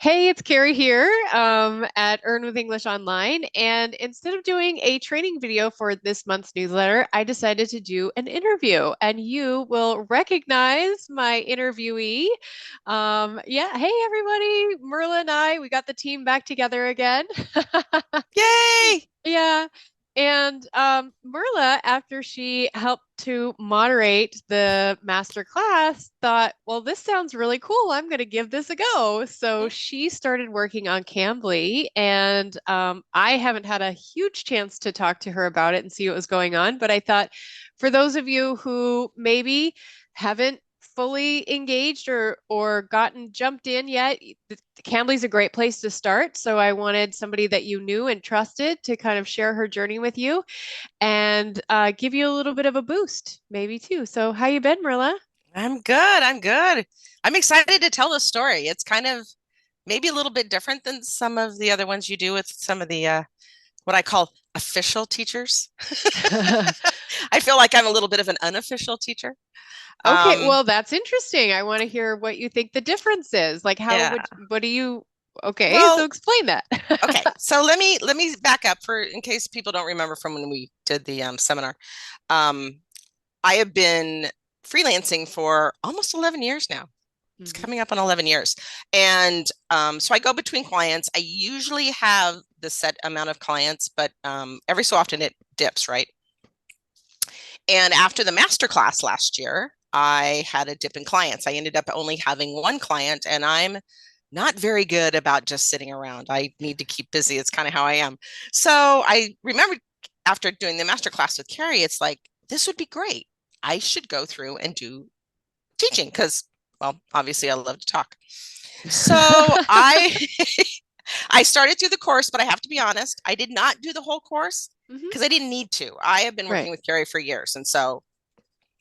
Hey, it's Carrie here at Earn with English Online. And instead of doing a training video for this month's newsletter, I decided to do an interview. And you will recognize my interviewee. Yeah, hey, everybody. Myrla and I, we got the team back together again. Yay! Yeah. And Myrla, after she helped to moderate the master class, thought, well, this sounds really cool. I'm going to give this a go. So she started working on Cambly, and I haven't had a huge chance to talk to her about it and see what was going on. But I thought for those of you who maybe haven't fully engaged or gotten jumped in yet, Cambly's a great place to start. So I wanted somebody that you knew and trusted to kind of share her journey with you and give you a little bit of a boost, maybe too. So how you been, Marilla? I'm good. I'm good. I'm excited to tell the story. It's kind of maybe a little bit different than some of the other ones you do with some of the what I call official teachers. I feel like I'm a little bit of an unofficial teacher. Okay, Um, well, that's interesting. I want to hear what you think the difference is. Like, yeah. what do you, okay, so Well, explain that. okay. So let me back up for in case people don't remember from when we did the seminar. Um, I have been freelancing for almost 11 years now. It's Mhm. coming up on 11 years. And so I go between clients. I usually have the set amount of clients, but every so often it dips, right? And after the master class last year, I had a dip in clients. I ended up only having one client, and I'm not very good about just sitting around. I need to keep busy. It's kind of how I am. So I remembered after doing the master class with Carrie, it's like, this would be great. I should go through and do teaching because, well, obviously I love to talk. So I I started through the course, but I have to be honest, I did not do the whole course Hmm. because I didn't need to. I have been Right. working with Carrie for years, and so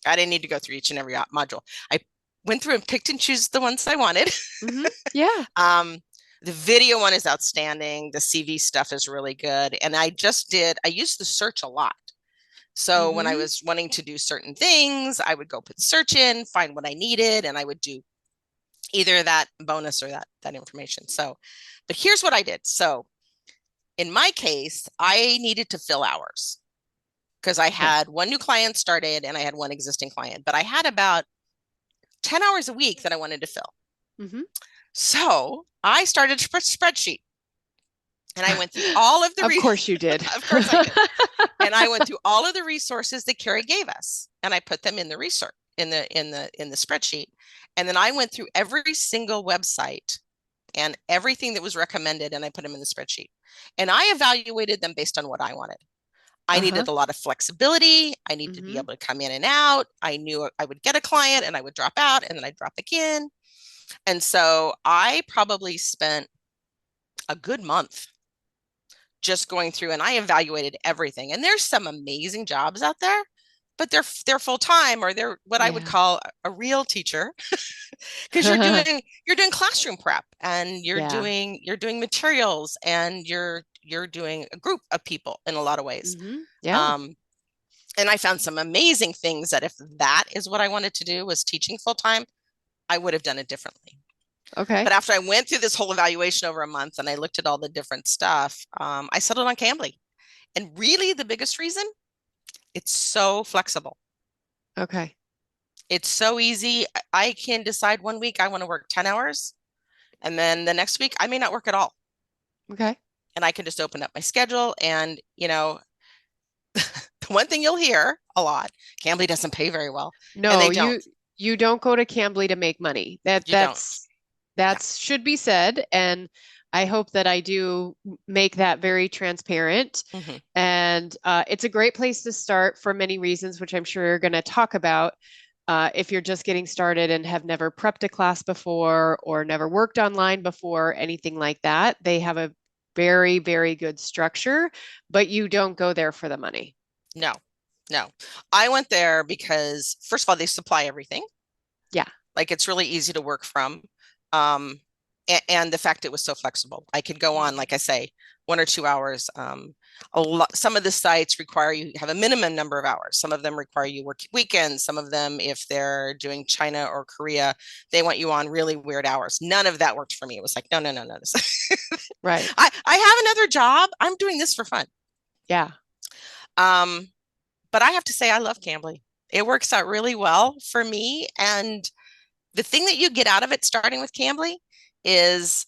I didn't need to go through each and every module. I went through and picked and choose the ones I wanted. Hmm. Yeah. um, the video one is outstanding. The CV stuff is really good, and I used the search a lot. So when I Hmm. was wanting to do certain things, I would go put the search in, find what I needed, and I would do either that bonus or that information. So, but here's what I did. So in my case, I needed to fill hours because I Okay. had one new client started and I had one existing client, but I had about 10 hours a week that I wanted to fill. Hmm. So I started a spreadsheet and I went through all of the Of course you did. of course I did. And I went through all of the resources that Carrie gave us and I put them in the research in the spreadsheet. And then I went through every single website and everything that was recommended and I put them in the spreadsheet. And I evaluated them based on what I wanted. I Uh-huh. needed a lot of flexibility. I needed to be Hmm. able to come in and out. I knew I would get a client and I would drop out and then I'd drop back in. And so I probably spent a good month just going through and I evaluated everything. And there's some amazing jobs out there, but they're full time or they're what I would Yeah. call a real teacher because you're doing classroom prep and Yeah. you're doing materials and you're doing a group of people in a lot of ways. Yeah. Um, and I found some amazing things that if that is what I wanted to do was teaching full time, I would have done it differently. But Okay. after I went through this whole evaluation over a month and I looked at all the different stuff, I settled on Cambly. And really, the biggest reason, it's so flexible. Okay. It's so easy. I can decide one week I want to work 10 hours, and then the next week I may not work at all. Okay. And I can just open up my schedule. And, the one thing you'll hear a lot, Cambly doesn't pay very well. And No, they don't. you don't go to Cambly to make money. You don't. Yeah. That's should be said, and I hope that I do make that very transparent. Hmm. And it's a great place to start for many reasons, which I'm sure you're going to talk about. If you're just getting started and have never prepped a class before or never worked online before, anything like that, they have a very, very good structure, but you don't go there for the money. No, no. I went there because, first of all, they supply everything. Yeah. Like it's really easy to work from. Um, and the fact it was so flexible. I could go on, like I say, 1 or 2 hours. Some of the sites require you have a minimum number of hours. Some of them require you work weekends. Some of them, if they're doing China or Korea, they want you on really weird hours. None of that worked for me. It was like, no, no, no, no. Right. I have another job. I'm doing this for fun. Yeah. Um, but I have to say, I love Cambly. It works out really well for me. And the thing that you get out of it starting with Cambly is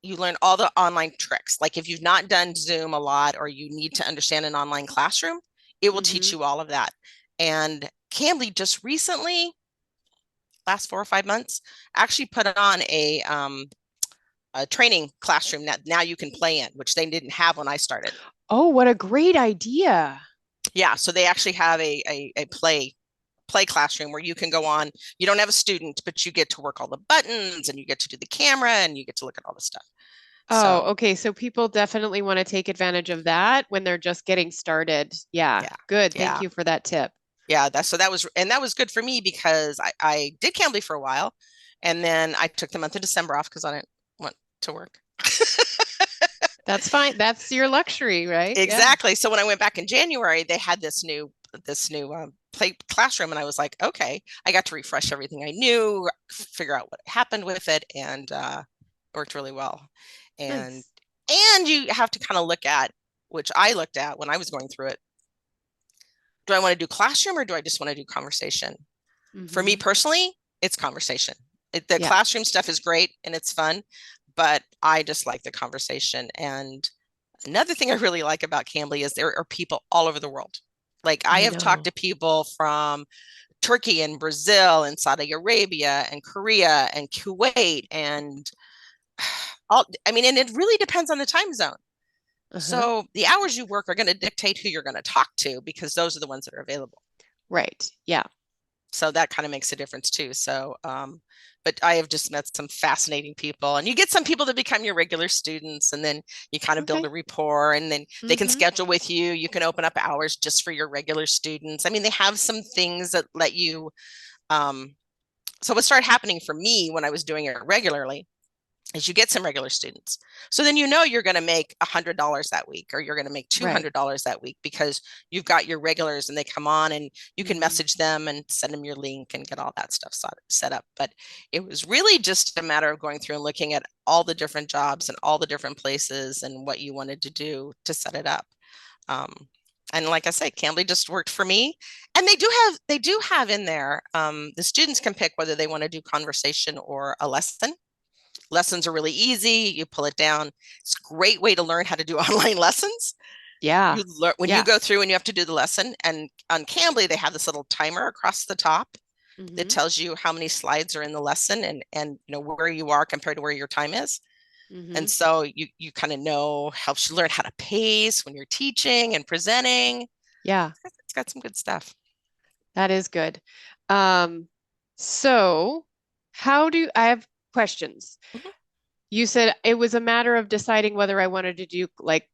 you learn all the online tricks. Like if you've not done Zoom a lot or you need to understand an online classroom, it will teach Mm-hmm. you all of that. And Cambly just recently, last 4 or 5 months, actually put on a training classroom that now you can play in, which they didn't have when I started. Oh, what a great idea. Yeah, so they actually have a play classroom where you can go on. You don't have a student, but you get to work all the buttons and you get to do the camera and you get to look at all the stuff. Oh, So okay. So people definitely want to take advantage of that when they're just getting started. Yeah, yeah, good. Thank yeah, you for that tip. yeah. That was good for me because I did Cambly for a while, and then I took the month of December off because I didn't want to work. That's fine. That's your luxury, right? Yeah. Exactly. So when I went back in January, they had this new play classroom, and I was like, okay, I got to refresh everything I knew, figure out what happened with it, and worked really well. And Nice. and you have to kind of look at, which I looked at when I was going through it. Do I want to do classroom or do I just want to do conversation? For me Mm-hmm. personally, it's conversation. The Yeah, classroom stuff is great and it's fun, but I just like the conversation. And another thing I really like about Cambly is there are people all over the world. Like I I have talked know. to people from Turkey and Brazil and Saudi Arabia and Korea and Kuwait and all, I mean, and it really depends on the time zone. Uh-huh. So the hours you work are going to dictate who you're going to talk to because those are the ones that are available. Right. Yeah. So that kind of makes a difference too. So, but I have just met some fascinating people, and you get some people that become your regular students, and then you kind of build Okay. a rapport, and then they can Mm-hmm. schedule with you. You can open up hours just for your regular students. I mean, they have some things that let you. Um, so what started happening for me when I was doing it regularly is you get some regular students. So then you know you're going to make $100 that week, or you're going to make Right. $200 that week because you've got your regulars and they come on and you can Mm-hmm. message them and send them your link and get all that stuff set up. But it was really just a matter of going through and looking at all the different jobs and all the different places and what you wanted to do to set it up. Um, and like I say, Cambly just worked for me. And they do have in there, the students can pick whether they want to do conversation or a lesson. Lessons are really easy. You pull it down. It's a great way to learn how to do online lessons. Yeah. You learn when you Yeah. go through and you have to do the lesson. And on Cambly, they have this little timer across the top that Mm-hmm. tells you how many slides are in the lesson and you know where you are compared to where your time is. Mm-hmm. And so you kind of know, helps you learn how to pace when you're teaching and presenting. Yeah. It's got some good stuff. That is good. Um, so I have questions. Mhm. You said it was a matter of deciding whether I wanted to do like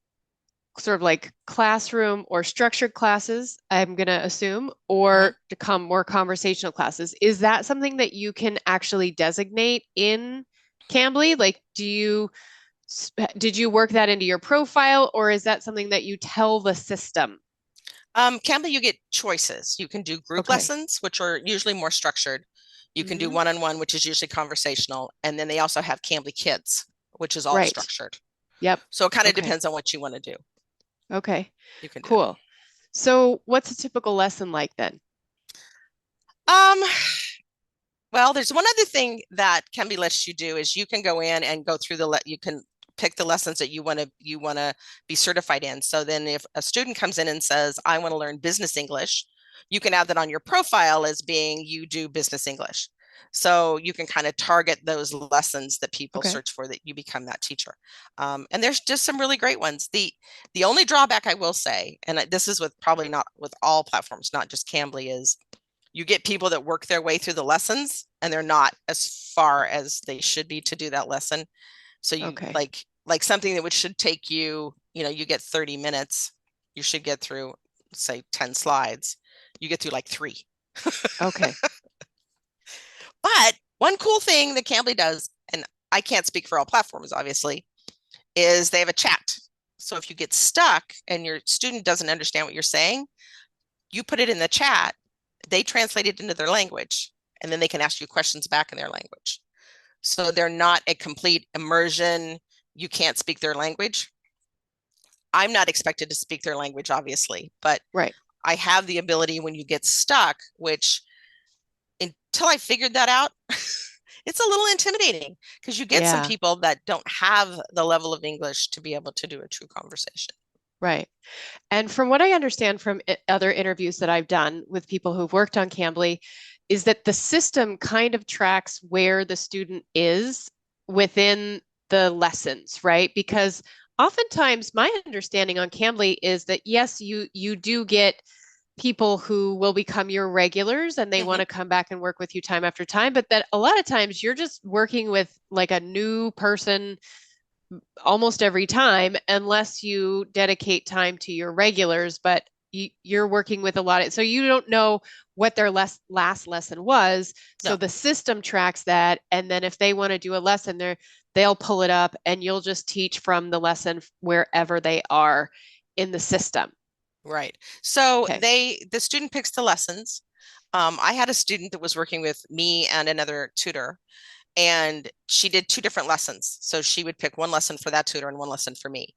sort of like classroom or structured classes, I'm going to assume, Mhm. or to come more conversational classes. Is that something that you can actually designate in Cambly? Like, did you work that into your profile, or is that something that you tell the system? Cambly, you get choices. You can do group Okay. lessons, which are usually more structured. You can do Hmm. one-on-one, which is usually conversational. And then they also have Cambly Kids, which is all Right. structured. Yep. So it kind of Okay. depends on what you want to do. Okay. You can do it. Cool. So, what's a typical lesson like then? Um, well, there's one other thing that Cambly lets you do is you can go in and go through you can pick the lessons that you want to be certified in. So then if a student comes in and says, I want to learn business English, you can add that on your profile as being you do business English. So you can kind of target those lessons that people Okay. search for that you become that teacher. And there's just some really great ones. The only drawback I will say, and this is with probably not with all platforms, not just Cambly, is you get people that work their way through the lessons and they're not as far as they should be to do that lesson. So you Okay. like something that would should take you, you know, you get 30 minutes, you should get through say 10 slides. You get through like 3. Okay. But one cool thing that Cambly does, and I can't speak for all platforms, obviously, is they have a chat. So if you get stuck and your student doesn't understand what you're saying, you put it in the chat, they translate it into their language, and then they can ask you questions back in their language. So they're not a complete immersion. You can't speak their language. I'm not expected to speak their language, obviously, but Right. I have the ability when you get stuck, which until I figured that out, it's a little intimidating because you get some Yeah. people that don't have the level of English to be able to do a true conversation. Right. And from what I understand from other interviews that I've done with people who've worked on Cambly, is that the system kind of tracks where the student is within the lessons, right? Because oftentimes my understanding on Cambly is that yes, you do get people who will become your regulars and they want Mm-hmm. to come back and work with you time after time, but that a lot of times you're just working with like a new person almost every time unless you dedicate time to your regulars, but you're working with a lot of, so you don't know what their last lesson was. So No, the system tracks that. And then if they want to do a lesson there, they'll pull it up and you'll just teach from the lesson wherever they are in the system. right. So Okay. the student picks the lessons. I had a student that was working with me and another tutor, and she did two different lessons. So she would pick one lesson for that tutor and one lesson for me.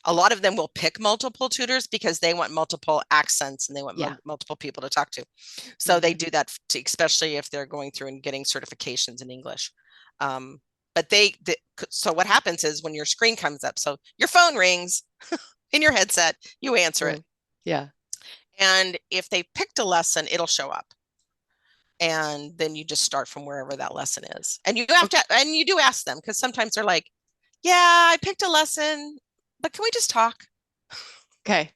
A lot of them will pick multiple tutors because they want multiple accents and they want Yeah. multiple people to talk to. So they Mm-hmm. do that, especially if they're going through and getting certifications in English. Um, but so what happens is when your screen comes up, so your phone rings in your headset, you answer it. True. Yeah. And if they picked a lesson, it'll show up. And then you just start from wherever that lesson is. And you have to, and you do ask them because sometimes they're like, yeah, I picked a lesson, but can we just talk? Okay.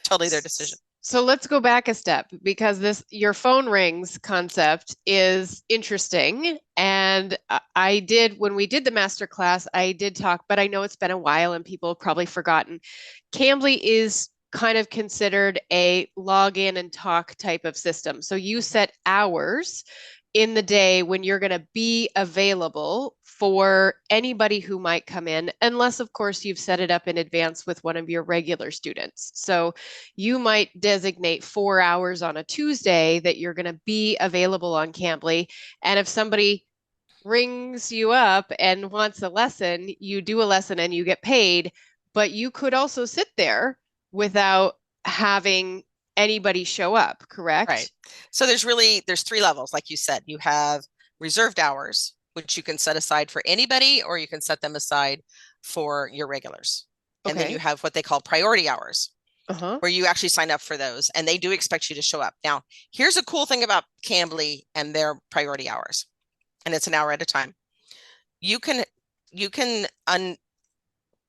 Totally their decision. So let's go back a step because this your phone rings concept is interesting. And I did, when we did the master class, I did talk, but I know it's been a while and people have probably forgotten. Cambly is kind of considered a log in and talk type of system. So you Mm-hmm. set hours in the day when you're going to be available for anybody who might come in, unless, of course, you've set it up in advance with one of your regular students. So you might designate 4 hours on a Tuesday that you're going to be available on Cambly. And if somebody rings you up and wants a lesson, you do a lesson and you get paid, but you could also sit there without having anybody show up, Right. correct? So there's three levels, like you said. You have reserved hours, which you can set aside for anybody, or you can set them aside for your regulars. And then you Okay. have what they call priority hours, Uh-huh. where you actually sign up for those, and they do expect you to show up. Now, here's a cool thing about Cambly and their priority hours, and it's an hour at a time. You can you can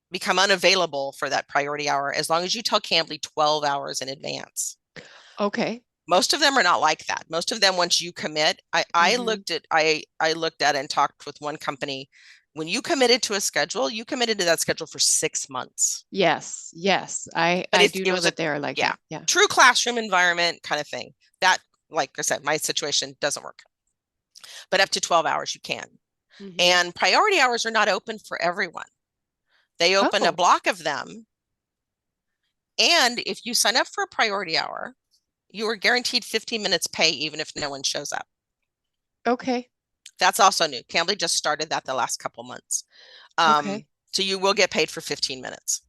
become unavailable for that priority hour as long as you tell Cambly 12 hours in advance. Okay. Most of them are not like that. Most of them, once you commit, Hmm. I looked at and talked with one company. When you committed to a schedule, you committed to that schedule for 6 months. Yes. Yes. I But I if do it know was a that they are like yeah, that. Yeah. true classroom environment kind of thing, that, like I said, my situation doesn't work. But up to 12 hours you can. Hmm. And priority hours are not open for everyone. They open a Oh, block of them. And if you sign up for a priority hour, you are guaranteed 15 minutes pay even if no one shows up. okay. That's also new. Cambly just started that the last couple months. Okay. So you will get paid for 15 minutes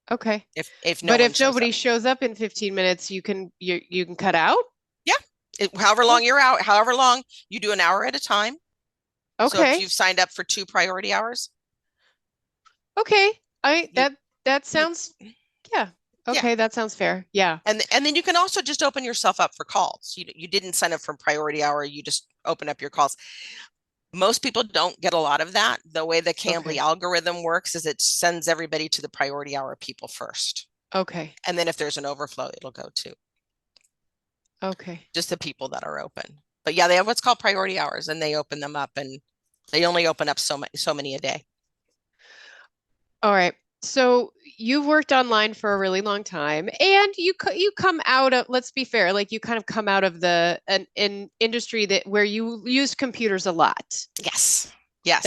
Okay. if no But one if shows nobody up. shows up in 15 minutes, you can cut out? Yeah. However Oh, long you're out, however long you do an hour at a time. So if okay. you've signed up for 2 priority hours, Okay. I you that you sounds, yeah. yeah. Okay, that sounds fair. Yeah. And then you can also just open yourself up for calls. You didn't sign up for priority hour, you just open up your calls. Most people don't get a lot of that. The way the Cambly Okay. algorithm works is it sends everybody to the priority hour people first. Okay. And then if there's an overflow, it'll go to Okay. just the people that are open. But yeah, they have what's called priority hours and they open them up and they only open up so many a day. All right. So you've worked online for a really long time, and you come out of, let's be fair, like you kind of come out of the an industry that where you used computers a lot. Yes. Yes.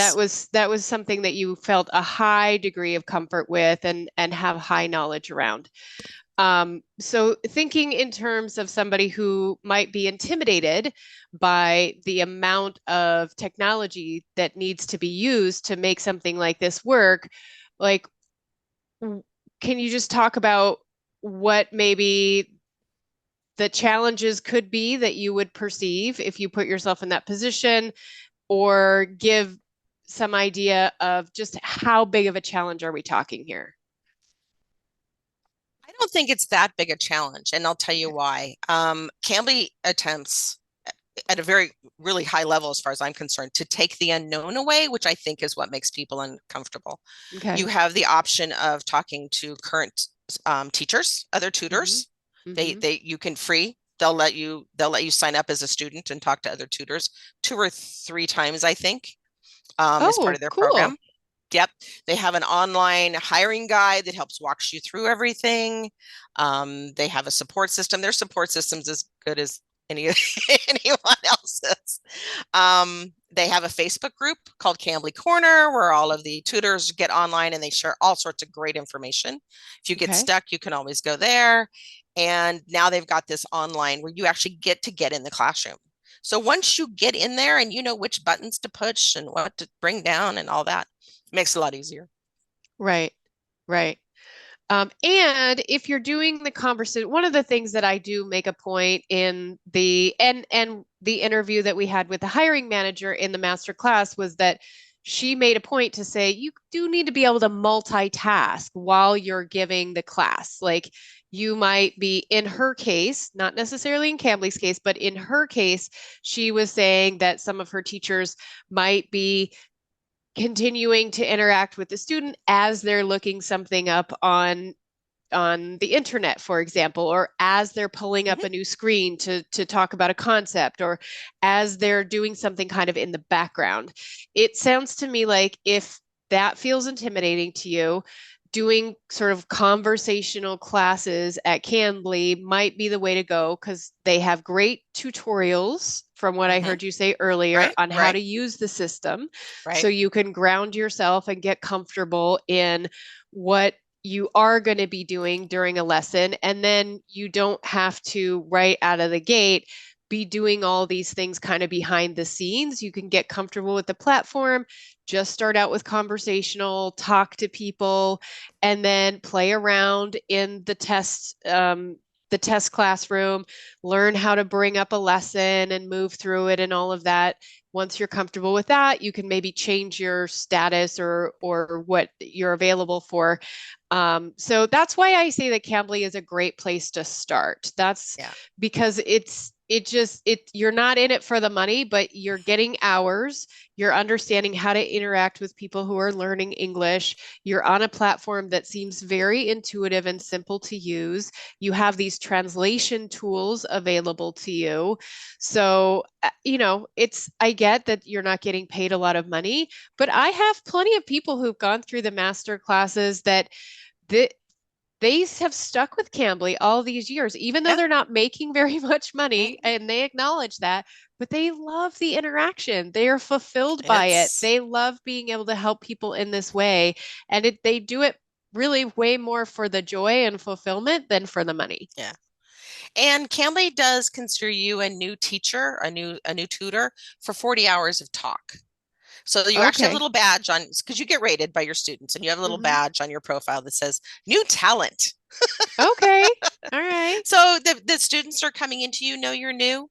That was something that you felt a high degree of comfort with and have high knowledge around. So thinking in terms of somebody who might be intimidated by the amount of technology that needs to be used to make something like this work, like, can you just talk about what maybe the challenges could be that you would perceive if you put yourself in that position, or give some idea of just how big of a challenge are we talking here? I don't think it's that big a challenge, and I'll tell you Okay. why. Cambly attempts at a very really high level, as far as I'm concerned, to take the unknown away, which I think is what makes people uncomfortable. You Okay. have the option of talking to current teachers, other Mm-hmm. tutors. Mm-hmm. They you can free. They'll let you sign up as a student and talk to other tutors 2 or 3 times, I think, as part Oh, of their cool. program. Yep. They have an online hiring guide that helps walks you through everything. They have a support system. Their support system's as good as any anyone else's. They have a Facebook group called Cambly Corner where all of the tutors get online and they share all sorts of great information. If you get Okay. stuck, you can always go there. And now they've got this online where you actually get in the classroom. So once you get in there and you know which buttons to push and what to bring down and all that, it makes it a lot easier. Right. Right. And if you're doing the conversation, one of the things that I do make a point in and the interview that we had with the hiring manager in the master class was that she made a point to say you do need to be able to multitask while you're giving the class. Like, you might be, in her case, not necessarily in Cambly's case, but in her case, she was saying that some of her teachers might be continuing to interact with the student as they're looking something up on the internet, for example, or as they're pulling up Mhm. a new screen to talk about a concept, or as they're doing something kind of in the background. It sounds to me like if that feels intimidating to you, doing sort of conversational classes at Cambly might be the way to go, because they have great tutorials from what I Mhm. heard you say earlier Right, on how right, to use the system. So right. you can ground yourself and get comfortable in what you are going to be doing during a lesson. And then you don't have to, right out of the gate, be doing all these things kind of behind the scenes. You can get comfortable with the platform, just start out with conversational, talk to people, and then play around in the test classroom, learn how to bring up a lesson and move through it and all of that. Once you're comfortable with that, you can maybe change your status or what you're available for. So that's why I say that Cambly is a great place to start. That's Yeah, because it you're not in it for the money, but you're getting hours. You're understanding how to interact with people who are learning English. You're on a platform that seems very intuitive and simple to use. You have these translation tools available to you. So, I get that you're not getting paid a lot of money, but I have plenty of people who've gone through the master classes that the, they have stuck with Cambly all these years, even though yeah. they're not making very much money, Mhm. and they acknowledge that, but they love the interaction. They are fulfilled by it. It's They love being able to help people in this way. And they do it really way more for the joy and fulfillment than for the money. yeah. And Cambly does consider you a new teacher, a new tutor for 40 hours of talk. So you actually have a Okay. little badge on because you get rated by your students, and you have a little Hmm. badge on your profile that says new talent. Okay. All right. So the students are coming into you know you're new.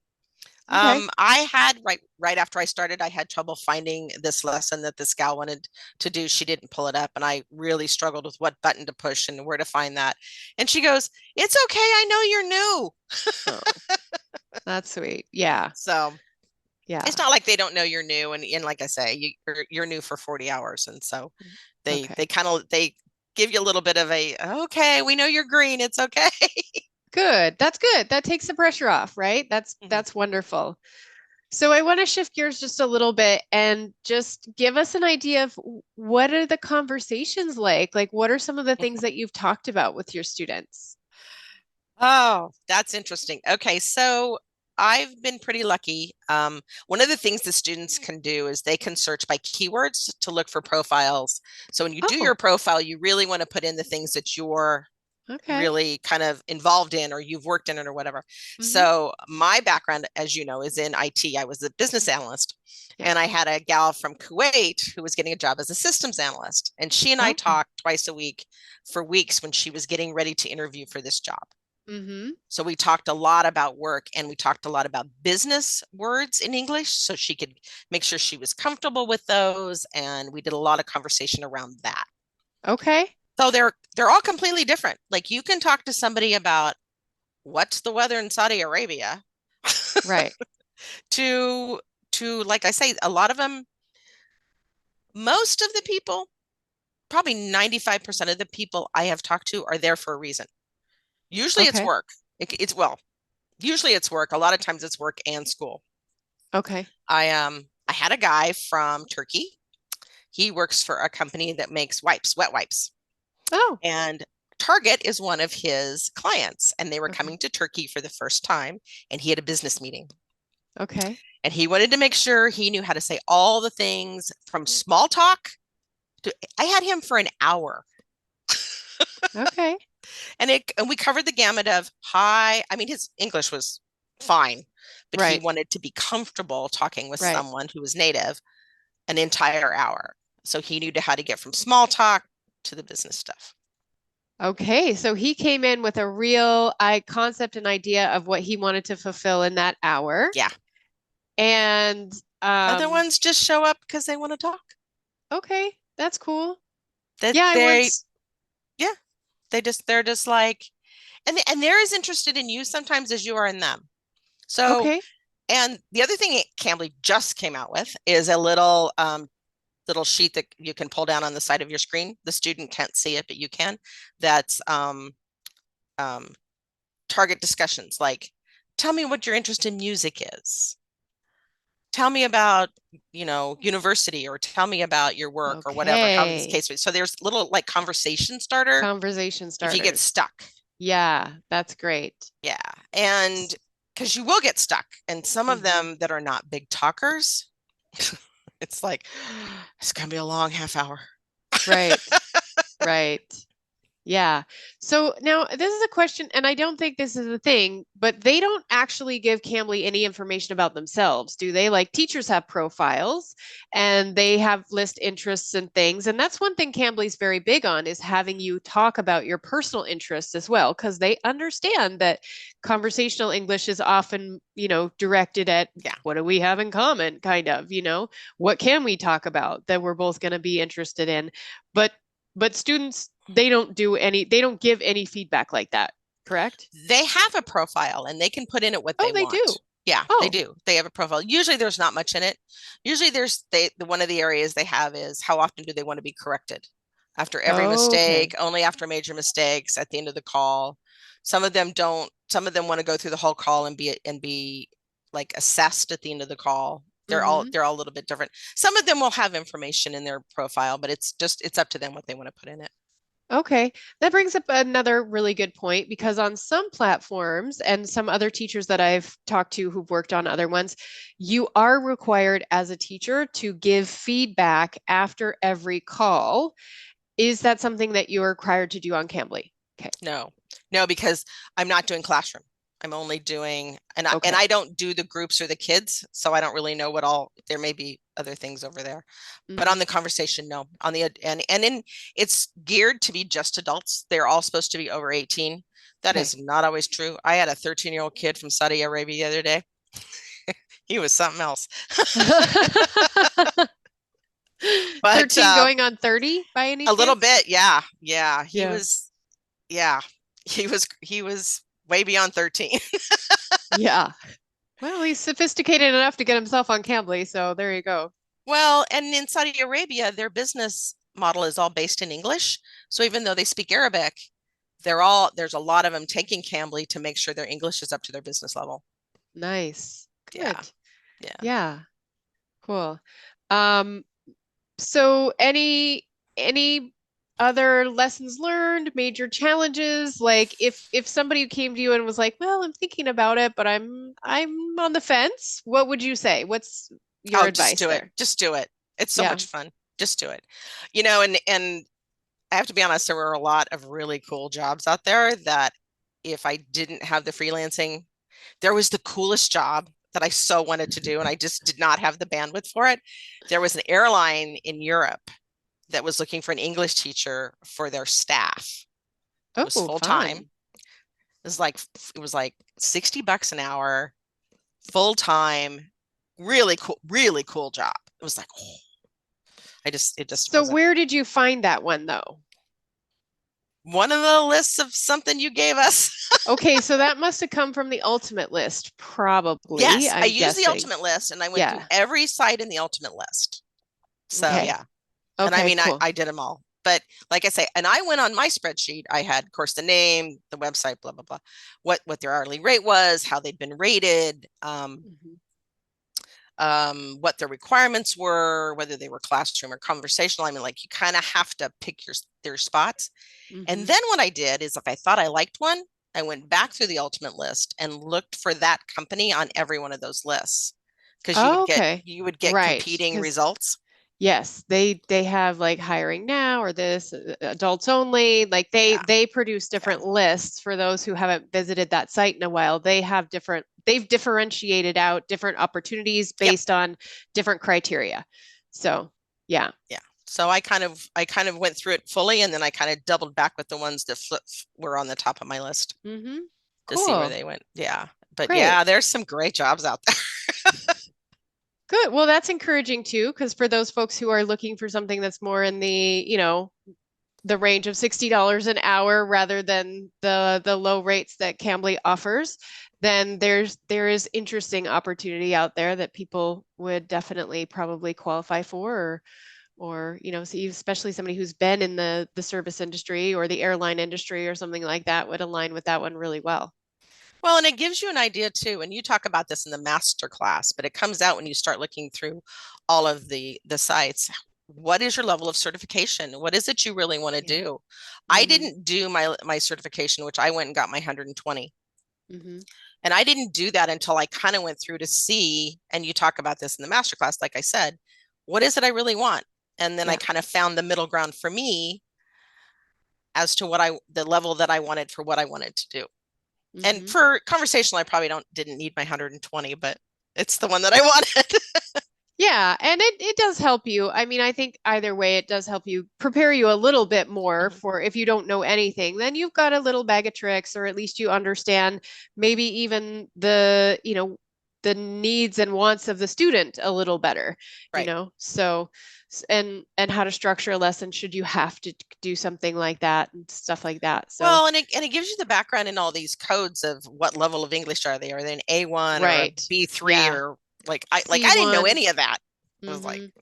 Okay. I had right after I started, I had trouble finding this lesson that this gal wanted to do. She didn't pull it up, and I really struggled with what button to push and where to find that. And she goes, "It's okay, I know you're new." Oh, that's sweet. Yeah. So it's Yeah. not like they don't know you're new, and like I say, you're new for 40 hours, and so they Okay. kind of they give you a little bit of a okay, we know you're green, it's okay. Good. That's good. That takes the pressure off, right? Mhm. That's wonderful. So I want to shift gears just a little bit and just give us an idea of what are the conversations like? Like, what are some of the things that you've talked about with your students? Oh, that's interesting. Okay, so I've been pretty lucky. One of the things the students can do is they can search by keywords to look for profiles. So when you do your Oh, profile, you really want to put in the things that you're okay. really kind of involved in or you've worked in it or whatever. Mm-hmm. So my background, as you know, is in IT. I was a business analyst, Yeah. and I had a gal from Kuwait who was getting a job as a systems analyst. And she and I Okay. talked twice a week for weeks when she was getting ready to interview for this job. Mm-hmm. So we talked a lot about work and we talked a lot about business words in English so she could make sure she was comfortable with those. And we did a lot of conversation around that. Okay. So they're all completely different. Like you can talk to somebody about what's the weather in Saudi Arabia Right. to like I say, a lot of them, most of the people, probably 95% of the people I have talked to are there for a reason. Usually it's Okay. work. It's well, usually it's work. A lot of times it's work and school. Okay. I had a guy from Turkey. He works for a company that makes wipes, wet wipes. Oh, And Target is one of his clients, and they were okay. coming to Turkey for the first time, and he had a business meeting. Okay. And he wanted to make sure he knew how to say all the things from small talk to, I had him for an hour. Okay. And we covered the gamut of hi. I mean, his English was fine, but he Right. wanted to be comfortable talking with Right. someone who was native an entire hour. So he knew how to get from small talk to the business stuff. Okay. So he came in with a real concept and idea of what he wanted to fulfill in that hour. Yeah. And Other ones just show up because they want to talk. okay, that's cool. That Yeah, I they, once yeah, they're just like, and they're as interested in you sometimes as you are in them. So, okay. and the other thing Cambly just came out with is a little sheet that you can pull down on the side of your screen. The student can't see it, but you can. That's um, target discussions like, tell me what your interest in music is. Tell me about, university, or tell me about your work or whatever, however this Okay. case. So there's little like conversation starter Conversation if you get starters. stuck. Yeah, that's great. Yeah. And because you will get stuck. And some of Hmm. them that are not big talkers, it's like, it's going to be a long half hour. Right. Right. Yeah. So now this is a question, and I don't think this is a thing, but they don't actually give Cambly any information about themselves, do they? Like teachers have profiles and they have list interests and things. And that's one thing Cambly's very big on is having you talk about your personal interests as well, because they understand that conversational English is often, directed at Yeah. what do we have in common, kind of, what can we talk about that we're both going to be interested in. But students, they don't give any feedback like that, correct? They have a profile and they can put in it what Oh, they they do. want. Yeah, they Oh, do. They have a profile. Usually there's not much in it. Usually one of the areas they have is how often do they want to be corrected? After every mistake, okay. only after major mistakes, at the end of the call. Some of them don't, some of them want to go through the whole call and be like assessed at the end of the call. They're all Hmm. they're all a little bit different. Some of them will have information in their profile, but it's up to them what they want to put in it. Okay. That brings up another really good point because on some platforms and some other teachers that I've talked to who've worked on other ones, you are required as a teacher to give feedback after every call. Is that something that you're required to do on Cambly? Okay. No, no, because I'm not doing classroom. I'm only doing, and Okay. I don't do the groups or the kids, so I don't really know what all. There may be other things over there, but on Hmm. the conversation, no. On the and in it's geared to be just adults. They're all supposed to be over 18. That Okay. is not always true. I had a 13-year-old kid from Saudi Arabia the other day. He was something else. But 13 going on 30 by any a little chance? bit, yeah, yeah. Yeah. Yeah, he was way beyond 13. Yeah. Well, he's sophisticated enough to get himself on Cambly, so there you go. Well, and in Saudi Arabia, their business model is all based in English. So even though they speak Arabic, there's a lot of them taking Cambly to make sure their English is up to their business level. Nice. Yeah, Good. yeah. Yeah. Cool. Um, so any other lessons learned, major challenges? Like if somebody came to you and was like, "Well, I'm thinking about it, but I'm on the fence." What would you say? What's your Oh, just advice do it. there? Just do it. It's so Yeah. much fun. Just do it. And I have to be honest, there were a lot of really cool jobs out there that if I didn't have the freelancing, there was the coolest job that I so wanted to do, and I just did not have the bandwidth for it. There was an airline in Europe that was looking for an English teacher for their staff. It was Oh, full time. fun. It was like $60 an hour, full time, really cool job. It was like, oh, it just So wasn't where did you find that one though? one of the lists of something you gave us. Okay, so that must have come from the ultimate list, probably, Yes, I I'm used the guessing. ultimate list and I went through Yeah. every site in the ultimate list. So Okay. yeah. And I Okay, mean, cool. I did them all. But like I say, and I went on my spreadsheet. I had, of course, the name, the website, blah, blah, blah, what their hourly rate was, how they'd been rated, Mhm. what their requirements were, whether they were classroom or conversational. I mean, like you kind of have to pick their spots. And Mhm. then what I did is if I thought I liked one, I went back through the ultimate list and looked for that company on every one of those lists because Oh, okay. you would get Right. competing Because results. yes, they have like hiring now or this adults only. Like Yeah. they produce Yeah. different lists for those who haven't visited that site in a while. They've differentiated out different opportunities Yep. based on different criteria. So, yeah. Yeah. So I kind of went through it fully and then I kind of doubled back with the ones that were on the top of my list Mm-hmm. to see where Cool. they went. Yeah. But Great. yeah, there's some great jobs out there. Good. Well, that's encouraging too, because for those folks who are looking for something that's more in the range of $60 an hour rather than the low rates that Cambly offers, then there is interesting opportunity out there that people would definitely probably qualify for or especially somebody who's been in the service industry or the airline industry or something like that would align with that one really well. Well, and it gives you an idea too. And you talk about this in the master class, but it comes out when you start looking through all of the sites. What is your level of certification? What is it you really want to Yeah. do? I Mm-hmm. didn't do my certification, which I went and got my 120. Mm-hmm. And I didn't do that until I kind of went through to see, and you talk about this in the master class, like I said, what is it I really want? And then I Yeah. kind of found the middle ground for me as to the level that I wanted for what I wanted to do. And Mm-hmm. for conversational, I probably didn't need my 120, but it's the one that I wanted. Yeah, and it does help you. I mean, I think either way, it does help you prepare you a little bit more Mhm. for if you don't know anything, then you've got a little bag of tricks, or at least you understand maybe even the needs and wants of the student a little better, Right. So and how to structure a lesson should you have to do something like that and stuff like that. So, Well, and it gives you the background in all these codes of what level of English are they? Are they an A1 or a right. B3 Yeah. or I didn't know C1. any of that. I was like, Mm-hmm.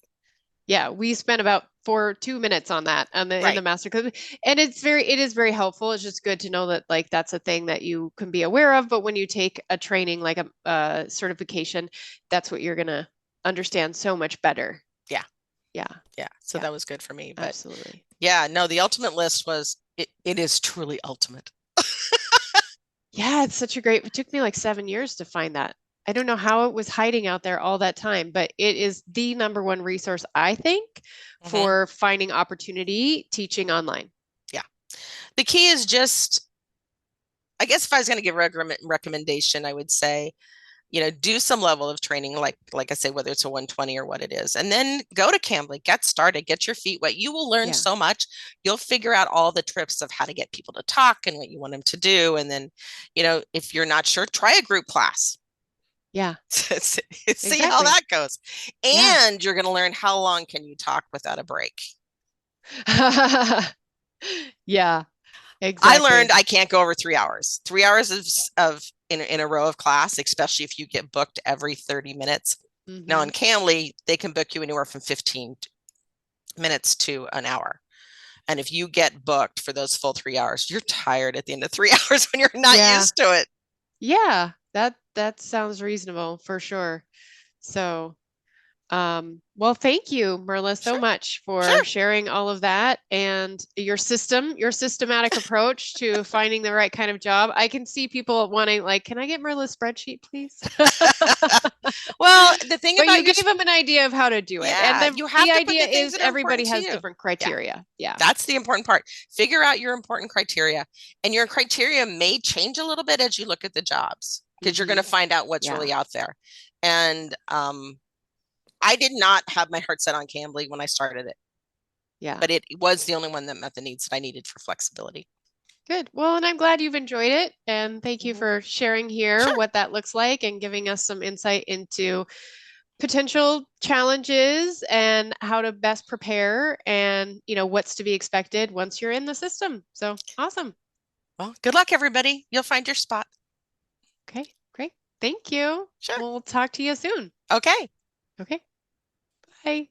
Yeah, we spent about 2 minutes on that in the right. master class, and it is very helpful. It's just good to know that like that's a thing that you can be aware of. But when you take a training like a certification, that's what you're gonna understand so much better. Yeah. Yeah, Yeah. So yeah, that was good for me. But absolutely. yeah, no, the ultimate list it is truly ultimate. Yeah, it's such a great. It took me like 7 years to find that. I don't know how it was hiding out there all that time, but it is the number one resource I think Hmm. for finding opportunity teaching online. Yeah. The key is just, I guess if I was going to give a recommendation, I would say, do some level of training, like I say, whether it's a 120 or what it is, and then go to Cambly, get started, get your feet wet. You will learn Yeah, so much. You'll figure out all the trips of how to get people to talk and what you want them to do. And then, if you're not sure, try a group class. yeah, See how exactly. that goes. Yeah. And you're going to learn how long can you talk without a break. Yeah, I learned exactly. I can't go over 3 hours. 3 hours of in a row of class, especially if you get booked every 30 minutes. Now in Hmm. Cambly, they can book you anywhere from 15 minutes to an hour. And if you get booked for those full 3 hours, you're tired at the end of 3 hours when you're not Yeah. used to it. Yeah, that sounds reasonable for sure. So, Well, thank you, Myrla, so Sure, much for sure. sharing all of that and your systematic approach to finding the right kind of job. I can see people wanting, like, can I get Myrla's spreadsheet, please? Well, the thing But about you your, gave them an idea of how to do it. And yeah, the you the have to put idea the things is that are everybody important to has you. different Yeah, criteria. Yeah. that's the important part. Figure out your important criteria, and your criteria may change a little bit as you look at the jobs because you're going Hmm. to find out what's Yeah. really out there. And I did not have my heart set on Cambly when I started it, Yeah. but it was the only one that met the needs that I needed for flexibility. Good. Well, and I'm glad you've enjoyed it. And thank you Hmm. for sharing here Sure. what that looks like and giving us some insight into potential challenges and how to best prepare and, what's to be expected once you're in the system. So awesome. Well, good luck, everybody. You'll find your spot. Okay, great. Thank you. Sure. We'll talk to you soon. Okay. Okay, bye.